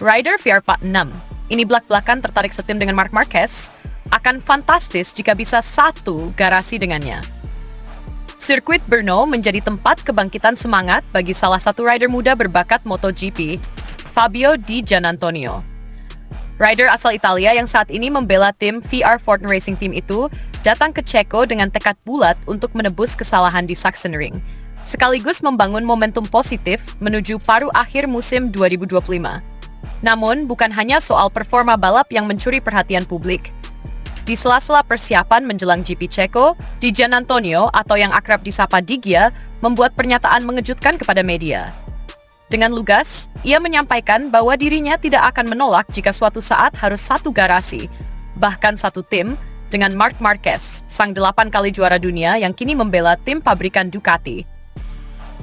Rider VR46, ini belak-belakan tertarik setim dengan Marc Marquez, akan fantastis jika bisa satu garasi dengannya. Sirkuit Brno menjadi tempat kebangkitan semangat bagi salah satu rider muda berbakat MotoGP, Fabio Di Giannantonio. Rider asal Italia yang saat ini membela tim VR46 Racing Team itu datang ke Ceko dengan tekad bulat untuk menebus kesalahan di Sachsenring, sekaligus membangun momentum positif menuju paruh akhir musim 2025. Namun, bukan hanya soal performa balap yang mencuri perhatian publik. Di sela-sela persiapan menjelang GP Ceko, Di Giannantonio atau yang akrab disapa Digia membuat pernyataan mengejutkan kepada media. Dengan lugas, ia menyampaikan bahwa dirinya tidak akan menolak jika suatu saat harus satu garasi, bahkan satu tim, dengan Marc Marquez, sang 8 kali juara dunia yang kini membela tim pabrikan Ducati.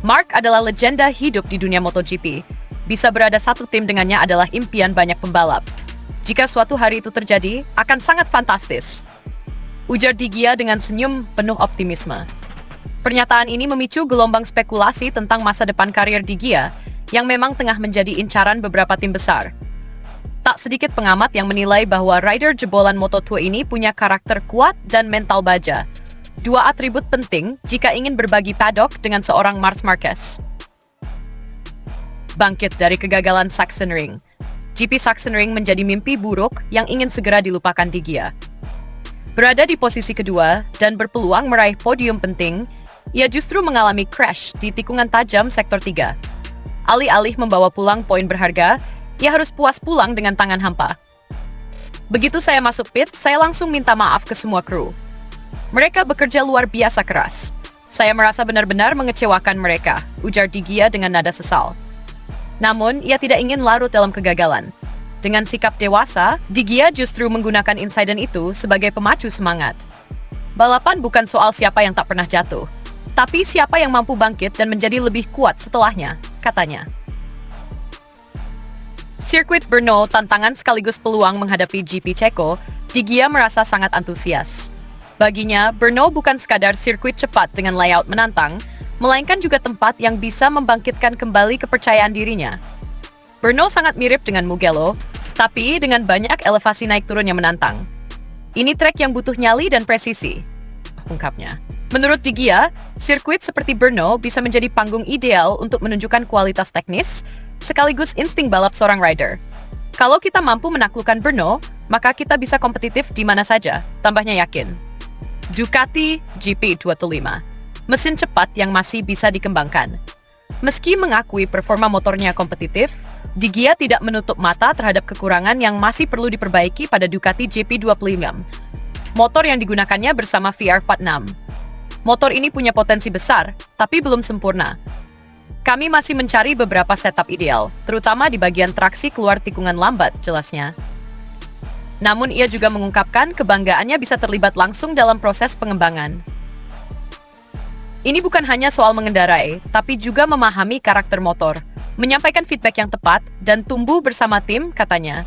Marc adalah legenda hidup di dunia MotoGP. Bisa berada satu tim dengannya adalah impian banyak pembalap. Jika suatu hari itu terjadi, akan sangat fantastis, ujar Digia dengan senyum penuh optimisme. Pernyataan ini memicu gelombang spekulasi tentang masa depan karier Digia, yang memang tengah menjadi incaran beberapa tim besar. Tak sedikit pengamat yang menilai bahwa rider jebolan Moto2 ini punya karakter kuat dan mental baja, dua atribut penting jika ingin berbagi paddock dengan seorang Marc Marquez. Bangkit dari kegagalan Sachsenring, GP Sachsenring menjadi mimpi buruk yang ingin segera dilupakan Digia. Berada di posisi kedua dan berpeluang meraih podium penting, ia justru mengalami crash di tikungan tajam sektor 3. Alih-alih membawa pulang poin berharga, ia harus puas pulang dengan tangan hampa. Begitu saya masuk pit, saya langsung minta maaf ke semua kru. Mereka bekerja luar biasa keras. Saya merasa benar-benar mengecewakan mereka, ujar Digia dengan nada sesal. Namun, ia tidak ingin larut dalam kegagalan. Dengan sikap dewasa, Digia justru menggunakan insiden itu sebagai pemacu semangat. Balapan bukan soal siapa yang tak pernah jatuh, tapi siapa yang mampu bangkit dan menjadi lebih kuat setelahnya, katanya. Sirkuit Brno tantangan sekaligus peluang menghadapi GP Ceko, Digia merasa sangat antusias. Baginya, Brno bukan sekadar sirkuit cepat dengan layout menantang, melainkan juga tempat yang bisa membangkitkan kembali kepercayaan dirinya. Brno sangat mirip dengan Mugello, tapi dengan banyak elevasi naik turun yang menantang. Ini trek yang butuh nyali dan presisi, ungkapnya. Menurut Digia, sirkuit seperti Brno bisa menjadi panggung ideal untuk menunjukkan kualitas teknis, sekaligus insting balap seorang rider. Kalau kita mampu menaklukkan Brno, maka kita bisa kompetitif di mana saja, tambahnya yakin. Ducati GP25, mesin cepat yang masih bisa dikembangkan. Meski mengakui performa motornya kompetitif, Digia tidak menutup mata terhadap kekurangan yang masih perlu diperbaiki pada Ducati GP25. Motor yang digunakannya bersama VR46. Motor ini punya potensi besar, tapi belum sempurna. Kami masih mencari beberapa setup ideal, terutama di bagian traksi keluar tikungan lambat, jelasnya. Namun ia juga mengungkapkan kebanggaannya bisa terlibat langsung dalam proses pengembangan. Ini bukan hanya soal mengendarai, tapi juga memahami karakter motor, menyampaikan feedback yang tepat, dan tumbuh bersama tim, katanya.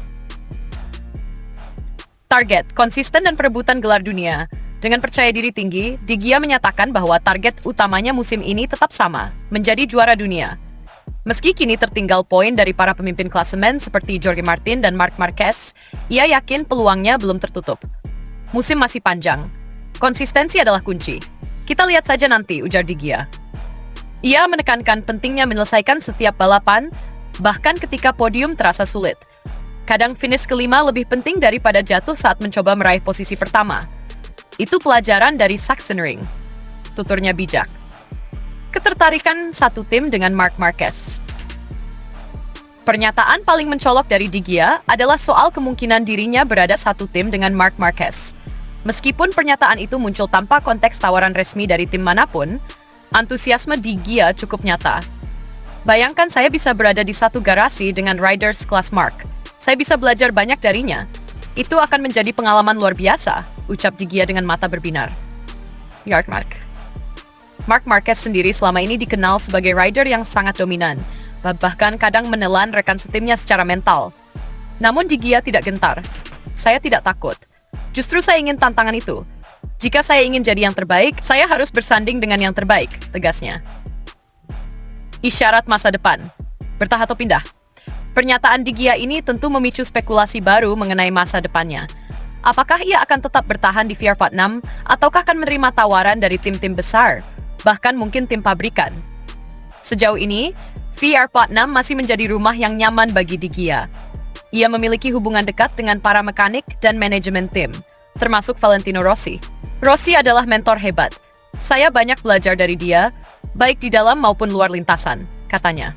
Target, konsisten dan perebutan gelar dunia. Dengan percaya diri tinggi, Digia menyatakan bahwa target utamanya musim ini tetap sama, menjadi juara dunia. Meski kini tertinggal poin dari para pemimpin klasemen seperti Jorge Martin dan Marc Marquez, ia yakin peluangnya belum tertutup. Musim masih panjang. Konsistensi adalah kunci. Kita lihat saja nanti, ujar Digia. Ia menekankan pentingnya menyelesaikan setiap balapan, bahkan ketika podium terasa sulit. Kadang finish kelima lebih penting daripada jatuh saat mencoba meraih posisi pertama. Itu pelajaran dari Sachsenring, tuturnya bijak. Ketertarikan satu tim dengan Marc Marquez. Pernyataan paling mencolok dari Digia adalah soal kemungkinan dirinya berada satu tim dengan Marc Marquez. Meskipun pernyataan itu muncul tanpa konteks tawaran resmi dari tim manapun, antusiasme Digia cukup nyata. Bayangkan saya bisa berada di satu garasi dengan riders kelas Marc. Saya bisa belajar banyak darinya. Itu akan menjadi pengalaman luar biasa, ucap Digia dengan mata berbinar. Marc Marquez sendiri selama ini dikenal sebagai rider yang sangat dominan, bahkan kadang menelan rekan setimnya secara mental. Namun Digia tidak gentar. Saya tidak takut. Justru saya ingin tantangan itu. Jika saya ingin jadi yang terbaik, saya harus bersanding dengan yang terbaik, tegasnya. Isyarat masa depan. Bertahan atau pindah. Pernyataan Di Gia ini tentu memicu spekulasi baru mengenai masa depannya. Apakah ia akan tetap bertahan di VR46 ataukah akan menerima tawaran dari tim-tim besar, bahkan mungkin tim pabrikan? Sejauh ini, VR46 masih menjadi rumah yang nyaman bagi Di Gia. Ia memiliki hubungan dekat dengan para mekanik dan manajemen tim, termasuk Valentino Rossi. Rossi adalah mentor hebat. Saya banyak belajar dari dia, baik di dalam maupun luar lintasan, katanya.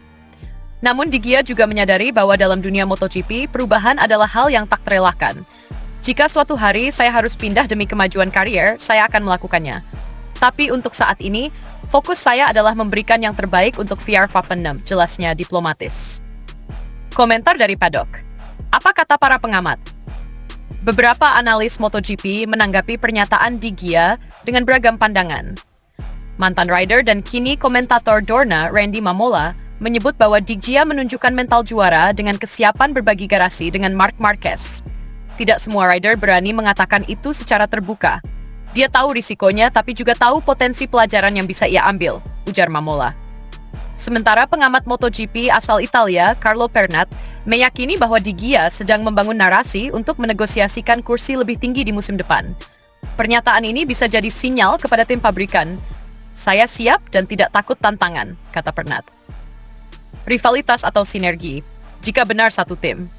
Namun Di Gia juga menyadari bahwa dalam dunia MotoGP, perubahan adalah hal yang tak terelakkan. Jika suatu hari saya harus pindah demi kemajuan karier, saya akan melakukannya. Tapi untuk saat ini, fokus saya adalah memberikan yang terbaik untuk VR46, jelasnya diplomatis. Komentar dari Paddock. Apa kata para pengamat? Beberapa analis MotoGP menanggapi pernyataan Di Gia dengan beragam pandangan. Mantan rider dan kini komentator Dorna, Randy Mamola, menyebut bahwa Di Gia menunjukkan mental juara dengan kesiapan berbagi garasi dengan Marc Marquez. Tidak semua rider berani mengatakan itu secara terbuka. Dia tahu risikonya tapi juga tahu potensi pelajaran yang bisa ia ambil, ujar Mamola. Sementara pengamat MotoGP asal Italia, Carlo Pernat, meyakini bahwa Di Gia sedang membangun narasi untuk menegosiasikan kursi lebih tinggi di musim depan. Pernyataan ini bisa jadi sinyal kepada tim pabrikan. Saya siap dan tidak takut tantangan, kata Pernat. Rivalitas atau sinergi, jika benar satu tim.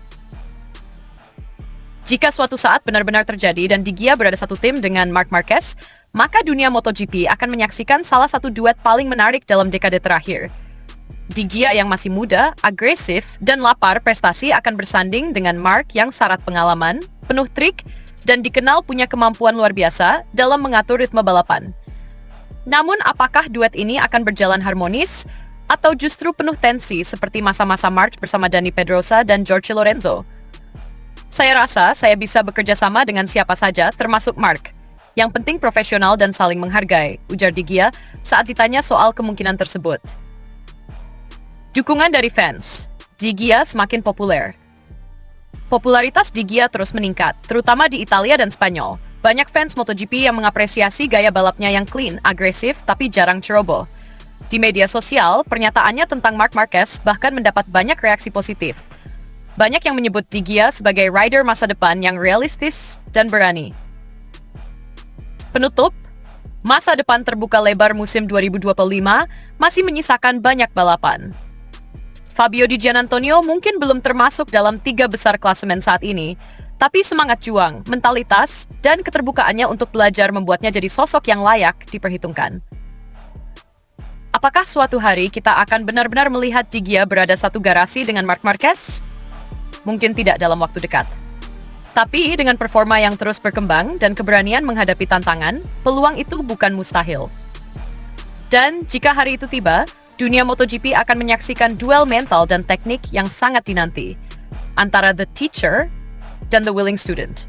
Jika suatu saat benar-benar terjadi dan Di Gia berada satu tim dengan Marc Marquez, maka dunia MotoGP akan menyaksikan salah satu duet paling menarik dalam dekade terakhir. Di Gia yang masih muda, agresif, dan lapar prestasi akan bersanding dengan Marc yang syarat pengalaman, penuh trik, dan dikenal punya kemampuan luar biasa dalam mengatur ritme balapan. Namun apakah duet ini akan berjalan harmonis? Atau justru penuh tensi seperti masa-masa Marc bersama Dani Pedrosa dan Jorge Lorenzo? Saya rasa saya bisa bekerja sama dengan siapa saja, termasuk Marc. Yang penting profesional dan saling menghargai, ujar Di Gia saat ditanya soal kemungkinan tersebut. Dukungan dari fans, Di Gia semakin populer. Popularitas Di Gia terus meningkat, terutama di Italia dan Spanyol. Banyak fans MotoGP yang mengapresiasi gaya balapnya yang clean, agresif, tapi jarang ceroboh. Di media sosial, pernyataannya tentang Marc Marquez bahkan mendapat banyak reaksi positif. Banyak yang menyebut Di Gia sebagai rider masa depan yang realistis dan berani. Penutup, masa depan terbuka lebar musim 2025 masih menyisakan banyak balapan. Fabio Di Giannantonio mungkin belum termasuk dalam 3 besar klasemen saat ini, tapi semangat juang, mentalitas, dan keterbukaannya untuk belajar membuatnya jadi sosok yang layak diperhitungkan. Apakah suatu hari kita akan benar-benar melihat Di Gia berada satu garasi dengan Marc Marquez? Mungkin tidak dalam waktu dekat. Tapi dengan performa yang terus berkembang dan keberanian menghadapi tantangan, peluang itu bukan mustahil. Dan jika hari itu tiba, dunia MotoGP akan menyaksikan duel mental dan teknik yang sangat dinanti antara The Teacher dan The Willing Student.